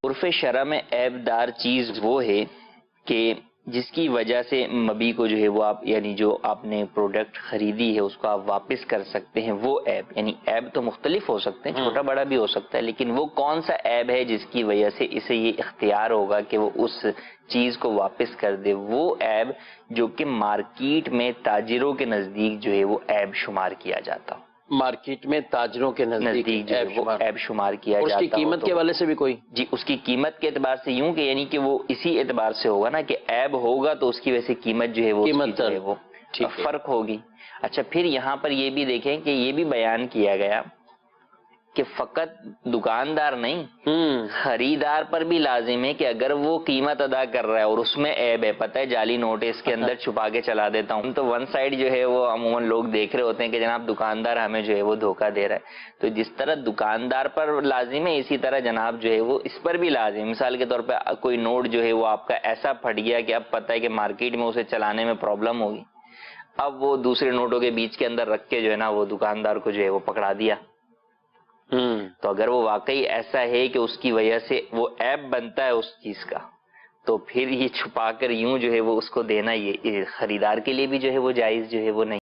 عرف شرع میں عیب دار چیز وہ ہے کہ جس کی وجہ سے مبی کو جو ہے وہ آپ یعنی جو آپ نے پروڈکٹ خریدی ہے اس کو آپ واپس کر سکتے ہیں، وہ عیب. یعنی عیب تو مختلف ہو سکتے ہیں، چھوٹا بڑا بھی ہو سکتا ہے، لیکن وہ کون سا عیب ہے جس کی وجہ سے اسے یہ اختیار ہوگا کہ وہ اس چیز کو واپس کر دے؟ وہ عیب جو کہ مارکیٹ میں تاجروں کے نزدیک جو ہے وہ عیب شمار کیا جاتا ہو. مارکیٹ میں تاجروں کے نزدیک جو ہے وہ عیب شمار کیا اور جاتا اس کی قیمت ہو کے حوالے سے بھی کوئی؟ جی اس کی قیمت کے اعتبار سے یوں کہ یعنی کہ وہ اسی اعتبار سے ہوگا نا کہ عیب ہوگا تو اس کی وجہ سے قیمت جو ہے وہ قیمت جو ہے وہ فرق ہوگی. اچھا پھر یہاں پر یہ بھی دیکھیں کہ یہ بھی بیان کیا گیا کہ فقط دکاندار نہیں خریدار پر بھی لازم ہے کہ اگر وہ قیمت ادا کر رہا ہے اور اس میں عیب ہے، پتہ ہے جعلی نوٹ ہے اس کے اندر چھپا کے چلا دیتا ہوں، تو ون سائڈ جو ہے وہ عموماً لوگ دیکھ رہے ہوتے ہیں کہ جناب دکاندار ہمیں جو ہے وہ دھوکہ دے رہا ہے. تو جس طرح دکاندار پر لازم ہے اسی طرح جناب جو ہے وہ اس پر بھی لازم ہے. مثال کے طور پہ کوئی نوٹ جو ہے وہ آپ کا ایسا پھٹ گیا کہ اب پتہ ہے کہ مارکیٹ میں اسے چلانے میں پرابلم ہوگی، اب وہ دوسرے نوٹوں کے بیچ کے اندر رکھ کے جو ہے نا وہ دکاندار کو جو ہے وہ پکڑا دیا. تو اگر وہ واقعی ایسا ہے کہ اس کی وجہ سے وہ عیب بنتا ہے اس چیز کا، تو پھر یہ چھپا کر یوں جو ہے وہ اس کو دینا یہ خریدار کے لیے بھی جو ہے وہ جائز جو ہے وہ نہیں.